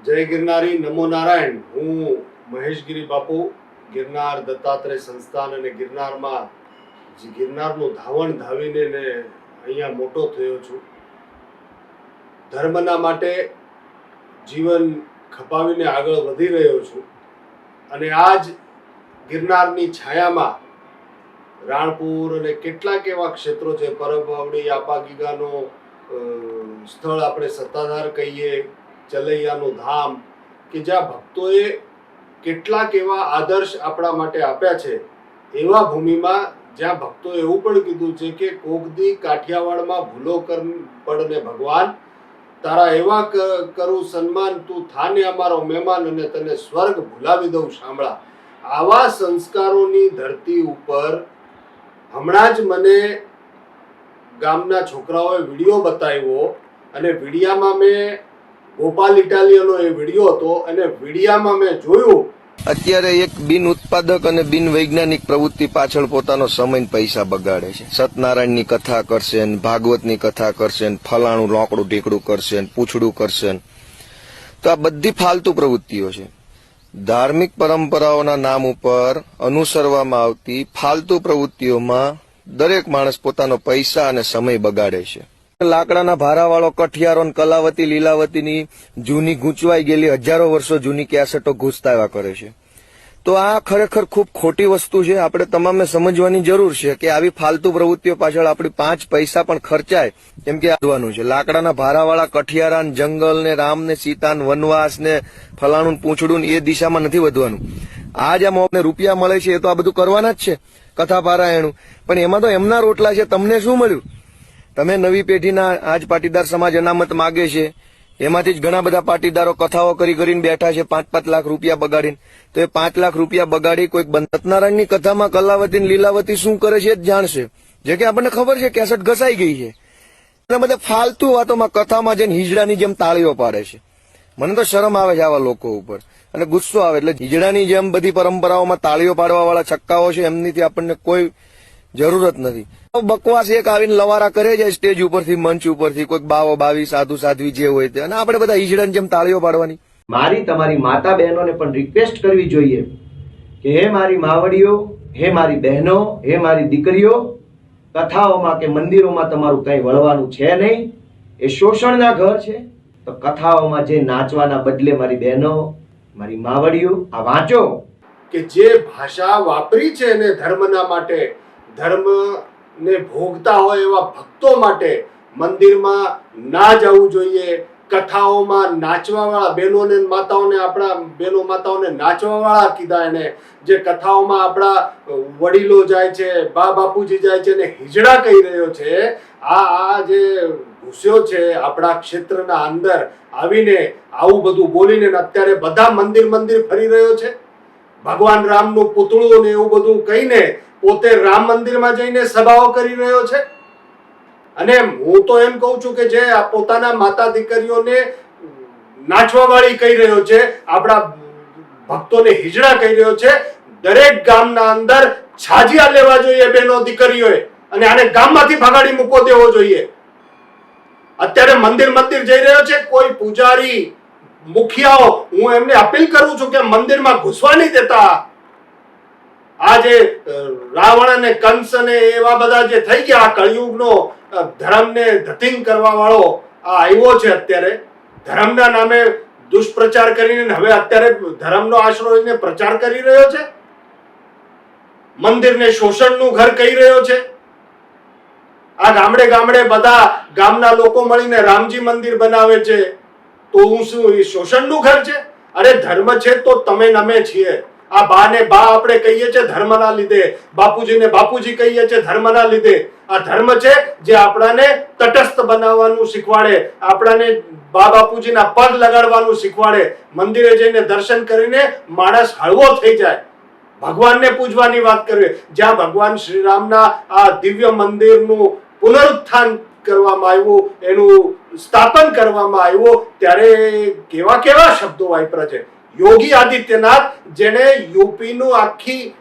જય ગિરનારી, નમો નારાયણ। હું મહેશગીરી બાપુ, ગિરનાર દત્તાત્રેય સંસ્થાન અને ગિરનારનું ધાવણ ધાવીને અહીંયા મોટો થયો છું। ધર્મના માટે જીવન ખપાવીને આગળ વધી રહ્યો છું અને આજ ગિરનારની છાયામાં રાણપુર અને કેટલાક એવા ક્ષેત્રો છે, પરબવાવડી, આપાગીગાનો સ્થળ આપણે સત્તાધાર કહીએ, ચલૈયાનું ધામ, કે જ્યાં ભક્તોએ કેટલાક એવા આદર્શ આપણા માટે આપ્યા છે। એવા ભૂમિમાં જ્યાં ભક્તોએ એવું પણ કીધું છે કે કોકદી કાઠિયાવાડમાં ભૂલો પડને ભગવાન, તારા એવા કરું સન્માન, તું થાને અમારો મહેમાન અને તને સ્વર્ગ ભૂલાવી દઉં શામળા। આવા સંસ્કારોની ધરતી ઉપર હમણાં જ મને ગામના છોકરાઓએ વિડીયો બતાવ્યો અને વિડીયામાં મેં ગોપાલ ઇટાલિયનો એ વિડીયો હતો અને વિડીયામાં મેં જોયું અત્યારે એક બિન ઉત્પાદક અને બિન વૈજ્ઞાનિક પ્રવૃત્તિ પાછળ પોતાનો સમય ને પૈસા બગાડે છે। સત્યનારાયણની કથા કરશે, ભાગવતની કથા કરશે, ફલાણું લોકડું ઢીકડું કરશે, પૂછડું કરશે, તો આ બધી ફાલતુ પ્રવૃત્તિઓ છે। ધાર્મિક પરંપરાઓના નામ ઉપર અનુસરવામાં આવતી ફાલતુ પ્રવૃત્તિઓમાં દરેક માણસ પોતાનો પૈસા અને સમય બગાડે છે। લાકડાના ભારાવાળો કઠિયારો, કલાવતી, લીલાવતીની જૂની ગૂંચવાઈ ગયેલી હજારો વર્ષો જૂની કેસેટો ઘૂસતા કરે છે। તો આ ખરેખર ખૂબ ખોટી વસ્તુ છે। આપણે તમામે સમજવાની જરૂર છે કે આવી ફાલતુ પ્રવૃત્તિઓ પાછળ આપણી 5 પૈસા પણ ખર્ચાય કેમ કે વધવાનું છે। લાકડાના ભારાવાળા કઠિયારા, જંગલ ને રામ ને સીતા ને વનવાસ ને ફલાણું પૂંછડું એ દિશામાં નથી વધવાનું। આ જે મોને રૂપિયા મળે છે એ તો આ બધું કરવાના જ છે, કથા પારાયણું, પણ એમાં તો એમના રોટલા છે। તમને શું મળ્યું? તમે નવી પેઢીના આજ પાટીદાર સમાજ અનામત માગે છે, એમાંથી જ ઘણા બધા પાટીદારો કથાઓ કરીને બેઠા છે 5-5 લાખ રૂપિયા બગાડીને। તો એ 5 લાખ રૂપિયા બગાડી કોઈક સત્યનારાયણની કથામાં કલાવતી ને લીલાવતી શું કરે છે એ જ જાણશે, જે કે આપણને ખબર છે કેસેટ ઘસાઈ ગઈ છે। અને બધા ફાલતુ વાતોમાં કથામાં જઈને હિજડાની જેમ તાળીઓ પાડે છે। મને તો શરમ આવે છે આવા લોકો ઉપર અને ગુસ્સો આવે। એટલે હિજડાની જેમ બધી પરંપરાઓમાં તાળીઓ પાડવા વાળા છક્કાઓ છે, એમનીથી આપણને કોઈ જરૂરત નથી। બકવાસ એક આવીને લવારા કરે જાય સ્ટેજ ઉપરથી, મંચ ઉપરથી, કોઈક બાવો બાવી, સાધુ સાધ્વી જે હોય તે, અને આપણે બધા ઈજડાની જેમ તાળીઓ પાડવાની। મારી તમારી માતા બહેનોને પણ રિક્વેસ્ટ કરવી જોઈએ કે હે મારી માવડીઓ, હે મારી બહેનો, હે મારી દીકરીઓ, કથાઓમાં કે મંદિરોમાં તમારું કઈ વળવાનું છે નહીં, એ શોષણના ઘર છે। તો કથાઓમાં જે નાચવાના બદલે મારી બહેનો, મારી માવડીઓ આ વાંચો કે જે ભાષા વાપરી છે ને ધર્મના માટે, ધર્મ ને ભોગતા હોય એવા ભક્તો માટે મંદિરમાં ના જવું જોઈએ। કથાઓમાં નાચવા વાળા બહેનોને માતાઓને, આપણા બહેનો માતાઓને નાચવા વાળા કીધા એને, જે કથાઓમાં આપણા વડીલો જાય છે, બા બાપુજી જાય છે ને હિજડા કહી રહ્યો છે, આ જે ઘૂસ્યો છે આપણા ક્ષેત્રના અંદર આવીને આવું બધું બોલીને અત્યારે બધા મંદિર ફરી રહ્યો છે। ભગવાન રામનું પૂતળું ને એવું બધું કહીને પોતે રામ મંદિરમાં જઈને સભાઓ કરી રહ્યો છે। અને હું તો એમ કહું છું કે જે પોતાના માતા દીકરીઓને નાચવા વાળી કહી રહ્યો છે, આપણા ભક્તોને હિજડા કહી રહ્યો છે, દરેક ગામના અંદર છાજિયા લેવા જોઈએ બહેનો દીકરીઓએ અને આને ગામમાંથી ભગાડી મૂકો દેવો જોઈએ। અત્યારે મંદિર જઈ રહ્યો છે કોઈ પૂજારી, મુખિયાઓ, હું એમને અપીલ કરું છું કે મંદિરમાં ઘૂસવા નહીં દેતા। આ જે રાવણ અને કંસ અને એવા બધા જે થઈ ગયા, કળિયુગનો ધર્મને ધતિંગ કરવા વાળો આ આવ્યો છે, અત્યારે ધર્મના નામે દુષ્પ્રચાર કરીને હવે અત્યારે ધર્મનો આશરો લઈને પ્રચાર કરી રહ્યો છે, મંદિરને શોષણનું ઘર કહી રહ્યો છે। આ ગામડે બધા ગામના લોકો મળીને રામજી મંદિર બનાવે છે, તો હું શું એ શોષણનું ઘર છે? અરે ધર્મ છે તો તમે નમે છીએ। આ બા ને બા આપણે કહીએ છીએ ધર્મના લીધે, બાપુજીને બાપુજી કહીએ છીએ ધર્મના લીધે। આ ધર્મ છે જે આપણાને તટસ્થ બનાવવાનું શીખવાડે, આપણાને બા બાપુજીના પગ લગાડવાનું શીખવાડે, મંદિરે જઈને દર્શન કરીને માણસ હળવો થઈ જાય, ભગવાનને પૂજવાની વાત કરવી। જ્યાં ભગવાન શ્રી રામના આ દિવ્ય મંદિરનું પુનરુત્થાન કરવામાં આવ્યું, એનું સ્થાપન કરવામાં આવ્યું, ત્યારે કેવા શબ્દો વાપર્યા છે। યોગી આદિત્યનાથ, જેને યુપીનું આખી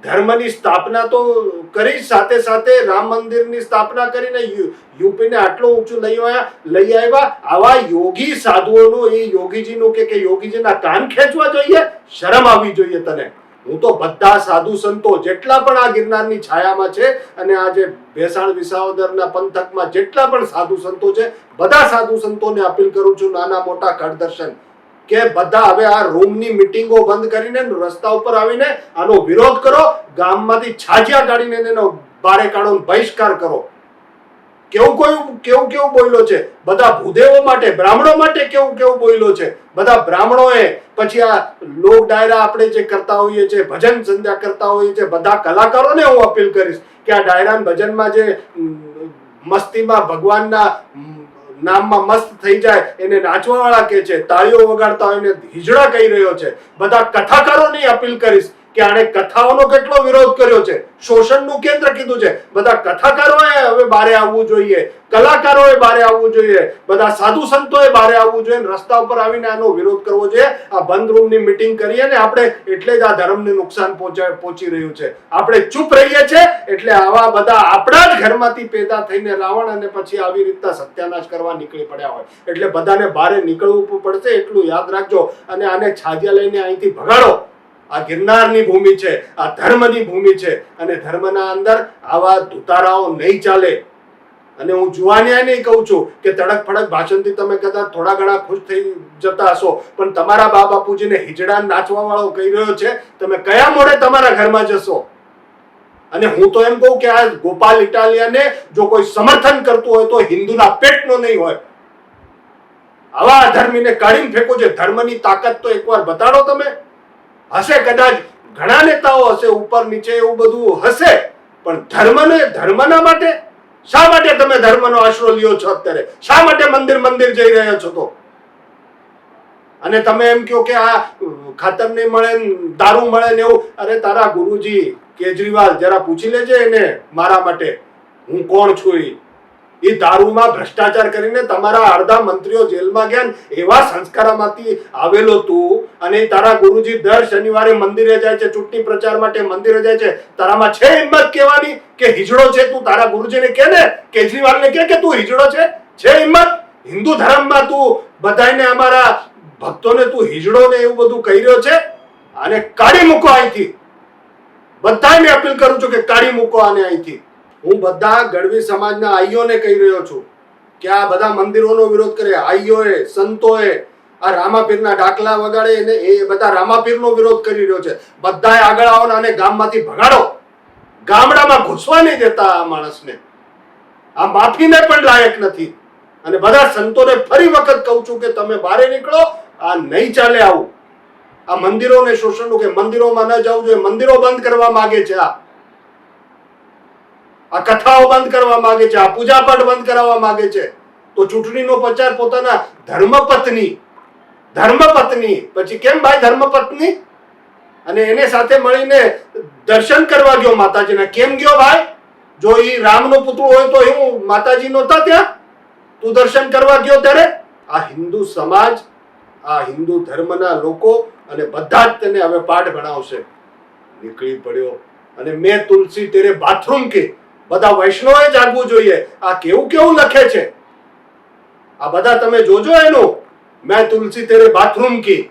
ધર્મની સ્થાપના તો કરી, સાથે સાથે રામ મંદિરની સ્થાપના કરીને યુપીને આટલું ઊંચું લઈ આવ્યા. આવા યોગી સાધુઓનું, એ યોગીજીનું કે યોગીજીના કાન ખેંચવા જોઈએ? શરમ આવવી જોઈએ તને. હું તો બધા સાધુ સંતો જેટલા પણ આ ગિરનારની છાયામાં છે અને આ જે ભેસાણ વિસાવદરના પંથકમાં જેટલા પણ સાધુ સંતો છે, બધા સાધુ સંતોને અપીલ કરું છું, નાના મોટા કળદર્શન, કે બધા હવે આ રૂમની મીટિંગો બંધ કરીને રસ્તા ઉપર આવીને આનો વિરોધ કરો, ગામમાંથી છાજિયા કાઢીને એનો બારે કાઢો, બહિષ્કાર કરો. કેવું બોલ્યો છે બધા ભૂદેવો માટે, બ્રાહ્મણો માટે કેવું બોલ્યો છે બધા બ્રાહ્મણોએ. પછી આ લોક ડાયરા આપણે જે કરતા હોઈએ છીએ, ભજન સંધ્યા કરતા હોઈએ છીએ, બધા કલાકારોને હું અપીલ કરીશ કે આ ડાયરા ભજનમાં જે મસ્તીમાં ભગવાનના નામમાં મસ્ત થઈ જાય એને નાચવા વાળા કે છે, તાળીઓ વગાડતા હોય એને હિજડા કહી રહ્યો છે. બધા કથાકારોની અપીલ કરીશ કે આણે કથાઓનો કેટલો વિરોધ કર્યો છે, શોષણનું કેન્દ્ર કીધું છે. બધા કથાકારોએ હવે બારે આવવું જોઈએ, કલાકારોએ બારે આવવું જોઈએ, બધા સાધુ સંતોએ બારે આવવું જોઈએ, રસ્તા ઉપર આવીને આનો વિરોધ કરવો જોઈએ. આ બંધ રૂમની મીટિંગ કરીએ ને આપણે એટલે જ આ ધર્મને નુકસાન પહોંચી રહ્યું છે. આપણે ચૂપ રહીએ છીએ એટલે આવા બધા આપણા જ ઘરમાંથી પેદા થઈને રાવણ અને પછી આવી રીતના સત્યાનાશ કરવા નીકળી પડ્યા હોય. એટલે બધાને બારે નીકળવું પડશે, એટલું યાદ રાખજો. અને આને છાજિયા લઈને અહીંથી ભગાડો. આ ગિરનારની ભૂમિ છે, આ ધર્મની ભૂમિ છે, અને ધર્મના અંદર આવા ધુતારાઓ નહીં ચાલે. અને હું જુવાનિયા નહીં કહું છું કે તડક ફડક ભાષણથી તમે કદાચ થોડા ઘણા ખુશ થઈ જતા હશો, પણ તમારા બા બાપુજીને હિજડા નાચવા વાળો કહી રહ્યો છે, તમે કયા મોડે તમારા ઘરમાં જશો? અને હું તો એમ કહું કે આ ગોપાલ ઇટાલિયાને જો કોઈ સમર્થન કરતું હોય તો હિન્દુના પેટનો નહીં હોય. આવા અધર્મીને કાઢીને ફેંકો છે. ધર્મની તાકાત તો એકવાર બતાડો તમે. હશે કદાચ ઘણા નેતાઓ હશે ઉપર નીચે એવું બધું હશે, પણ ધર્મના માટે શા માટે તમે ધર્મનો આશરો લ્યો છો અત્યારે? શા માટે મંદિર જઈ રહ્યા છો તો? અને તમે એમ કહો કે આ ખાતર નહીં મળે, દારૂ મળે ને એવું. અરે તારા ગુરુજી કેજરીવાલ જરા પૂછી લેજે એને મારા માટે હું કોણ છું. એ દારૂમાં ભ્રષ્ટાચાર કરીને તમારા અડધા મંત્રીઓ જેલમાં ગયા, એવા સંસ્કારમાંથી આવેલો તું. અને તારા ગુરુજી દર શનિવારે મંદિરે જાય છે, ચૂંટણી પ્રચાર માટે મંદિરે જાય છે. તારામાં છે હિંમત કહેવાની કે હિજડો છે તું? તારા ગુરુજીને કે ને, કેજરીવાલને કે તું હિજડો છે? છે હિંમત? હિન્દુ ધર્મમાં તું બધાને, અમારા ભક્તોને તું હિજડો ને એવું બધું કહી રહ્યો છે? આને કાઢી મૂકો અહીંથી. બધાને અપીલ કરું છું કે કાઢી મૂકો આને અહીંથી. હું બધા ગઢવી સમાજના આઈઓને કહી રહ્યો છું કે આ બધા મંદિરોનો વિરોધ કરે, આઈઓએ, સંતોએ, આ રામાપીરના ડાકલા વગાડે એને એ બધા રામાપીરનો વિરોધ કરી રહ્યો છે. બધાએ આગળ આવો અને ગામમાંથી ભગાડો. ગામડામાં ઘૂસવા નહીં દેતા આ માણસને. આ માફીને પણ લાયક નથી. અને બધા સંતોને ફરી વખત કહું છું કે તમે બહાર નીકળો. આ નહીં ચાલે આવું. આ મંદિરોને શોષણનું કે મંદિરોમાં ન જવું જોઈએ, મંદિરો બંધ કરવા માંગે છે. આ કથાઓ બંધ કરવા માંગે છે, આ પૂજાપાઠ બંધ કરાવવા માંગે છે. તો ચૂંટણીનો પ્રચાર પોતાના ધર્મપત્ની પછી કેમ ભાઈ ધર્મપત્ની? અને એને સાથે મળીને દર્શન કરવા ગયો માતાજીના. કેમ ગયો ભાઈ? જો એ રામનો પુતળો હોય તો હું માતાજી નહોતા ત્યાં? તું દર્શન કરવા ગયો ત્યારે? આ હિન્દુ સમાજ, આ હિન્દુ ધર્મના લોકો અને બધા જ તેને હવે પાઠ ભણાવશે. નીકળી પડ્યો. અને મેં તુલસી તેરે બાથરૂમ કે બધા વૈષ્ણવે જાગવું જોઈએ. આ કેવું લખે છે આ બધા તમે જોજો એનું. મેં તુલસી તેરે બાથરૂમ કી,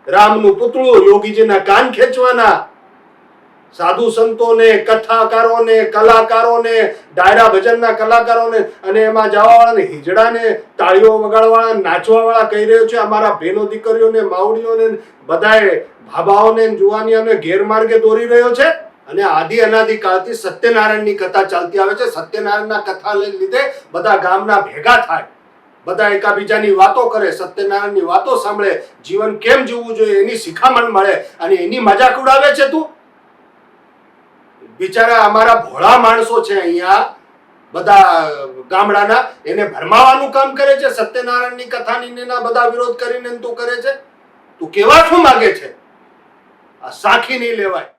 રામનું પુતળું, યોગીજીના કાન ખેંચવાના. સાધુ સંતોને, કથાકારોને, કલાકારોને, ડાયરા ભજનના કલાકારોને અને એમાં જવાવાળાને, હિજડાને, તાળીઓ વગાડવાળા, નાચવાવાળા કહી રહ્યો છે અમારા બહેનો દીકરીઓને, માવડીઓને, બધાએ ભાભાઓને, જુવાનિયાને ગેરમાર્ગે દોરી રહ્યો છે. અને આદિ અનાદિ કાળથી સત્યનારાયણની કથા ચાલતી આવે છે. સત્યનારાયણના કથા લીધે બધા ગામના ભેગા થાય, બધા એકાબીજાની વાતો કરે, સત્યનારાયણની વાતો સાંભળે, જીવન કેમ જીવવું જોઈએ એની શિખામણ મળે. અને એની મજાક ઉડાવે છે તું? બિચારા અમારા ભોળા માણસો છે અહીંયા બધા ગામડાના, એને ભરમાવાનું કામ કરે છે. સત્યનારાયણની કથાની એના બધા વિરોધ કરીને તું કરે છે. તું કેવા શું માંગે છે? આ સાખી નહીં લેવાય.